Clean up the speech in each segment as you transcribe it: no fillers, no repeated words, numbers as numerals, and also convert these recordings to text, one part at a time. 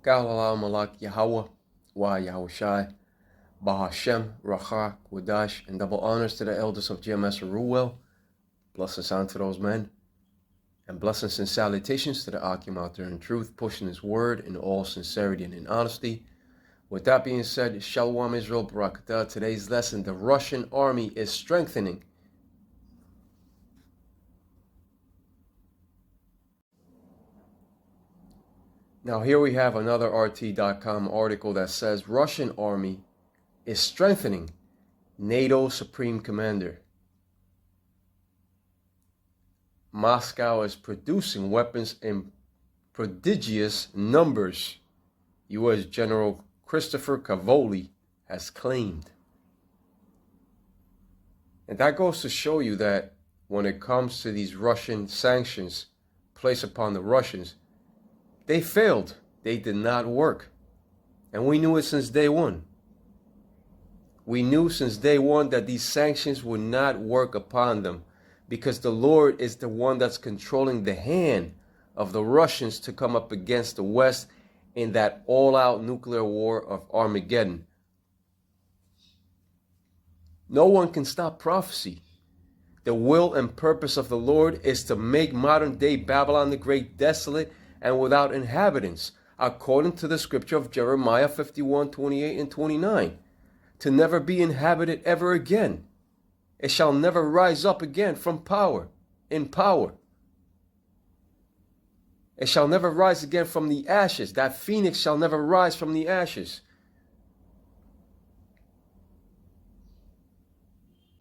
Ka'alala Malak Yahweh, Wa Yahushai, Bahashem, Racha, Wadash, and double honors to the elders of GMS Ruel. Blessings unto those men, and blessings and salutations to the Akim out there in truth, pushing his word in all sincerity and in honesty. With that being said, Shalom Israel Barakatah. Today's lesson, the Russian army is strengthening. Now here we have another RT.com article that says Russian army is strengthening, NATO Supreme Commander. Moscow is producing weapons in prodigious numbers, U.S. General Christopher Cavoli has claimed. And that goes to show you that when it comes to these Russian sanctions placed upon the Russians, they failed. They did not work. And we knew it since day one. We knew since day one that these sanctions would not work upon them, because the Lord is the one that's controlling the hand of the Russians to come up against the West in that all-out nuclear war of Armageddon. No one can stop prophecy. The will and purpose of the Lord is to make modern-day Babylon the Great desolate and without inhabitants, according to the scripture of Jeremiah 51:28 and 29, to never be inhabited ever again. It shall never rise up again from power, in power. It shall never rise again from the ashes. That phoenix shall never rise from the ashes.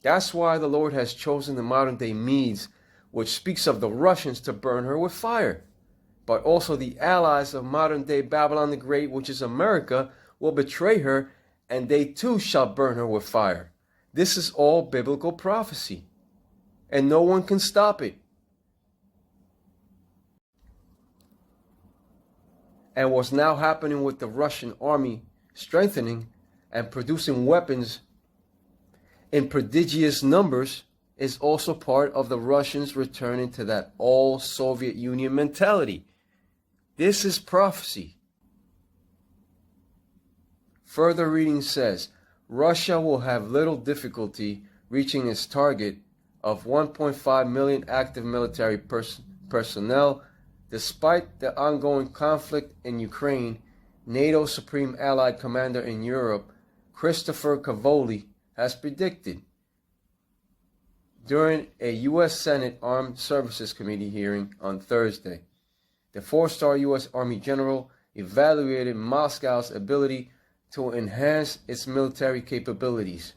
That's why the Lord has chosen the modern day Medes, which speaks of the Russians, to burn her with fire. But also the allies of modern day Babylon the Great, which is America, will betray her, and they too shall burn her with fire. This is all biblical prophecy, and no one can stop it. And what's now happening with the Russian army strengthening and producing weapons in prodigious numbers is also part of the Russians returning to that all Soviet Union mentality. This is prophecy. Further reading says, Russia will have little difficulty reaching its target of 1.5 million active military personnel despite the ongoing conflict in Ukraine. NATO Supreme Allied Commander in Europe, Christopher Cavoli, has predicted. During a U.S. Senate Armed Services Committee hearing on Thursday, the four-star U.S. Army general evaluated Moscow's ability to enhance its military capabilities.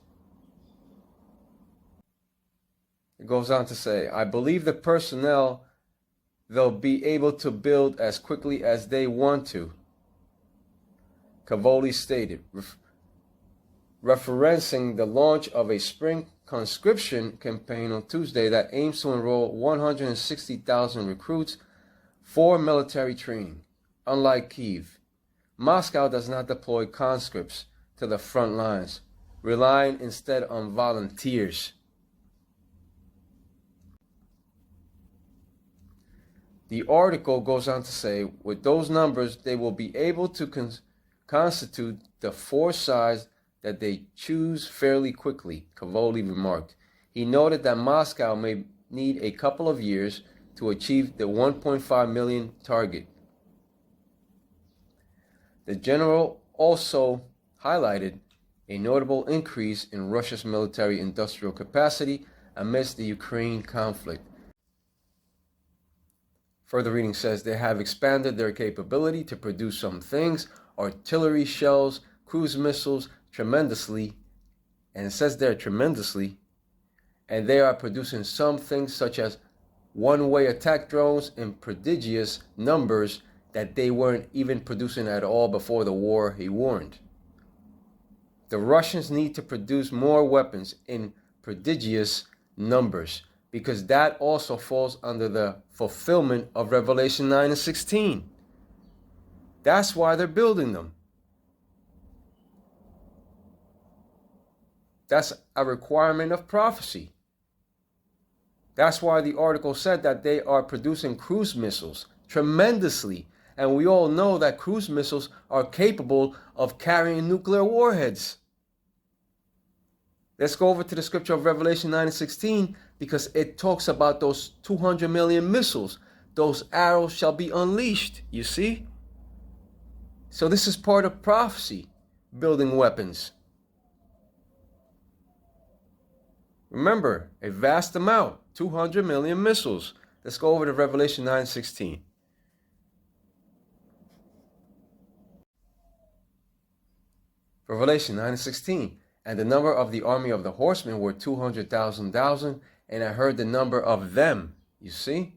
It goes on to say, I believe the personnel they'll be able to build as quickly as they want to, Cavoli stated, referencing the launch of a spring conscription campaign on Tuesday that aims to enroll 160,000 recruits for military training. Unlike Kyiv, Moscow does not deploy conscripts to the front lines, relying instead on volunteers. The article goes on to say, with those numbers, they will be able to constitute the force size that they choose fairly quickly, Cavoli remarked. He noted that Moscow may need a couple of years to achieve the 1.5 million target. The general also highlighted a notable increase in Russia's military industrial capacity amidst the Ukraine conflict. Further reading says they have expanded their capability to produce some things, artillery shells, cruise missiles, tremendously, and it says there tremendously, and they are producing some things such as one-way attack drones in prodigious numbers that they weren't even producing at all before the war, he warned. The Russians need to produce more weapons in prodigious numbers, because that also falls under the fulfillment of Revelation 9 and 16. That's why they're building them. That's a requirement of prophecy. That's why the article said that they are producing cruise missiles tremendously, And we all know that cruise missiles are capable of carrying nuclear warheads. Let's go over to the scripture of Revelation 9:16, because it talks about those 200 million missiles. Those arrows shall be unleashed, you see? So this is part of prophecy, building weapons. Remember, a vast amount, 200 million missiles. Let's go over to Revelation 9:16. Revelation 9:16. And the number of the army of the horsemen were 200,000, and I heard the number of them. You see?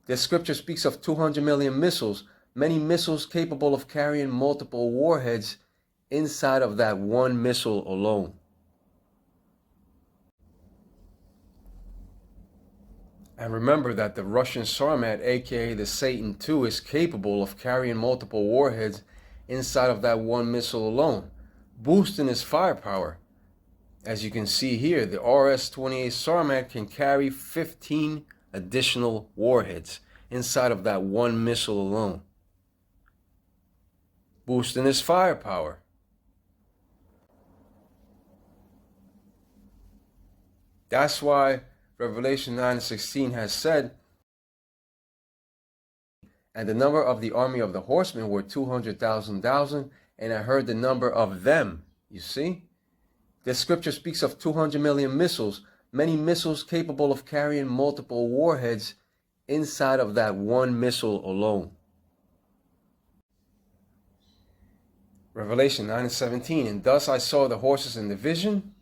This scripture speaks of 200 million missiles, many missiles capable of carrying multiple warheads inside of that one missile alone. And remember that the Russian Sarmat, aka the Satan II, is capable of carrying multiple warheads inside of that one missile alone, boosting its firepower. As you can see here, the RS-28 Sarmat can carry 15 additional warheads inside of that one missile alone, boosting its firepower. That's why Revelation 9:16 has said, and the number of the army of the horsemen were 200,000, and I heard the number of them. You see? This scripture speaks of 200 million missiles, many missiles capable of carrying multiple warheads inside of that one missile alone. Revelation 9:17, and thus I saw the horses in the vision,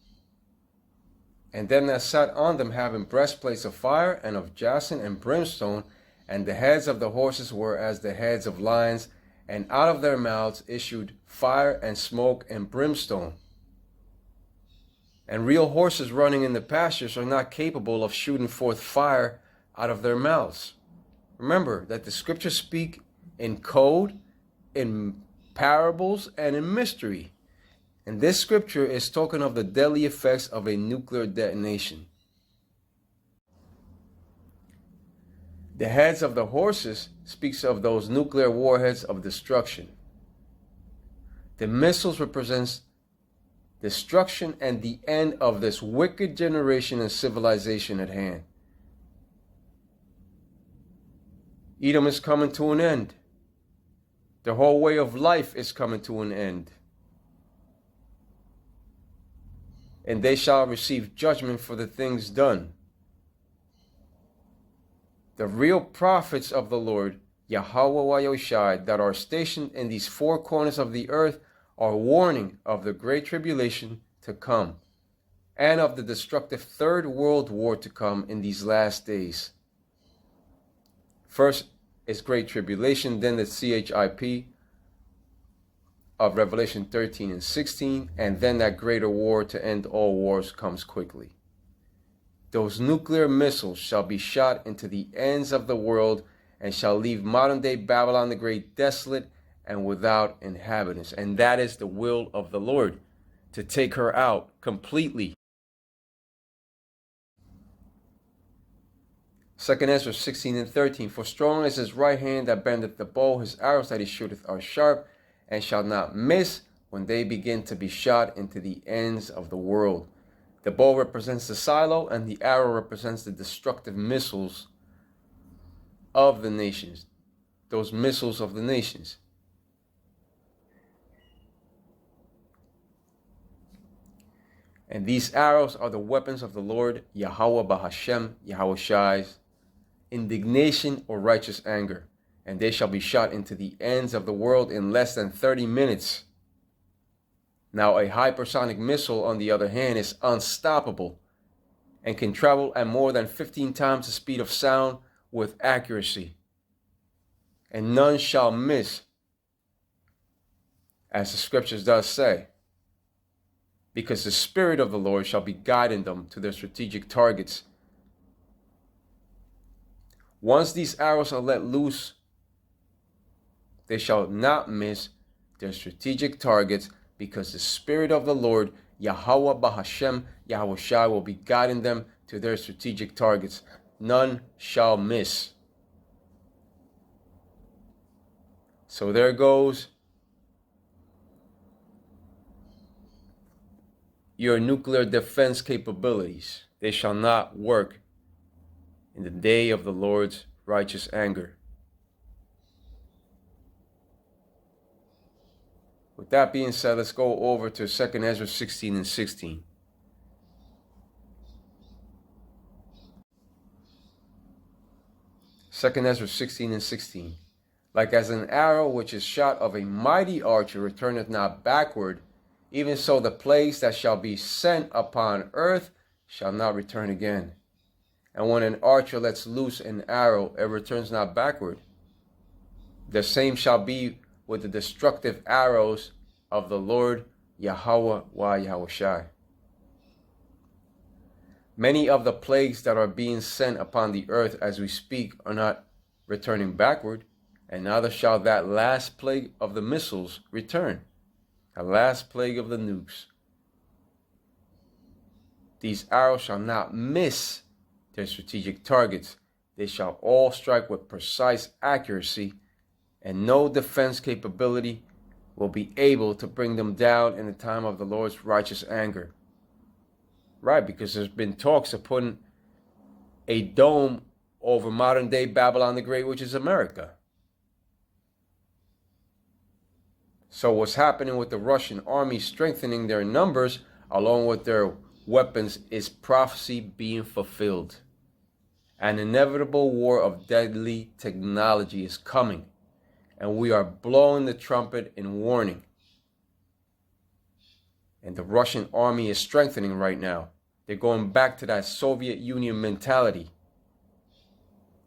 and them that sat on them having breastplates of fire and of jacinth and brimstone, and the heads of the horses were as the heads of lions, and out of their mouths issued fire and smoke and brimstone. And real horses running in the pastures are not capable of shooting forth fire out of their mouths. Remember that the scriptures speak in code, in parables, and in mystery. And this scripture is talking of the deadly effects of a nuclear detonation. The heads of the horses speaks of those nuclear warheads of destruction. The missiles represents destruction and the end of this wicked generation and civilization at hand. Edom is coming to an end. The whole way of life is coming to an end. And they shall receive judgment for the things done. The real prophets of the Lord, Yahweh Wayoshai, that are stationed in these four corners of the earth, are warning of the great tribulation to come and of the destructive third world war to come in these last days. First is great tribulation, then the CHIP of Revelation 13 and 16, and then that greater war to end all wars comes quickly. Those nuclear missiles shall be shot into the ends of the world and shall leave modern day Babylon the Great desolate and without inhabitants. And that is the will of the Lord, to take her out completely. 2 Esdras 16 and 13, for strong is his right hand that bendeth the bow, his arrows that he shooteth are sharp, and shall not miss when they begin to be shot into the ends of the world. The bow represents the silo, and the arrow represents the destructive missiles of the nations. Those missiles of the nations. And these arrows are the weapons of the Lord, Yahweh Bahashem, Yahweh Shai's indignation or righteous anger. And they shall be shot into the ends of the world in less than 30 minutes. Now a hypersonic missile, on the other hand, is unstoppable and can travel at more than 15 times the speed of sound with accuracy. And none shall miss, as the scriptures does say, because the Spirit of the Lord shall be guiding them to their strategic targets. Once these arrows are let loose, they shall not miss their strategic targets, because the Spirit of the Lord, Yahweh Bahashem, Yahweh Shai, will be guiding them to their strategic targets. None shall miss. So there goes your nuclear defense capabilities. They shall not work in the day of the Lord's righteous anger. With that being said, let's go over to 2 Esdras 16 and 16. Second Ezra 16 and 16. Like as an arrow which is shot of a mighty archer returneth not backward, even so the plagues that shall be sent upon earth shall not return again. And when an archer lets loose an arrow, it returns not backward. The same shall be with the destructive arrows of the Lord Yahweh wa Yahushai. Many of the plagues that are being sent upon the earth as we speak are not returning backward, and neither shall that last plague of the missiles return, the last plague of the nukes. These arrows shall not miss their strategic targets. They shall all strike with precise accuracy, and no defense capability will be able to bring them down in the time of the Lord's righteous anger. Right, because there's been talks of putting a dome over modern day Babylon the Great, which is America. So what's happening with the Russian army strengthening their numbers along with their weapons is prophecy being fulfilled. An inevitable war of deadly technology is coming, and we are blowing the trumpet in warning. And the Russian army is strengthening right now. They're going back to that Soviet Union mentality.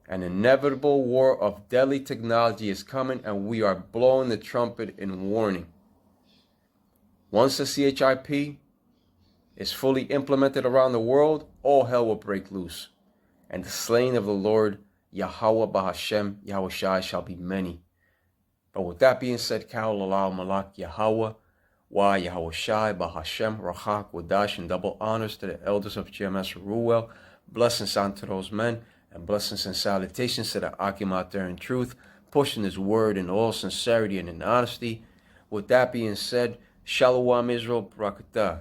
An inevitable war of deadly technology is coming, and we are blowing the trumpet in warning. Once the CHIP is fully implemented around the world, all hell will break loose. And the slain of the Lord Yahweh Bahashem Yahushai shall be many. But with that being said, Ka'al Malak Yahweh Wa Yahushai Bahashem Rahak Wadash, and double honors to the elders of GMS Ruel. Blessings unto those men, and blessings and salutations to the Akim out there in truth, pushing his word in all sincerity and in honesty. With that being said, Shalom Israel, Barakatah.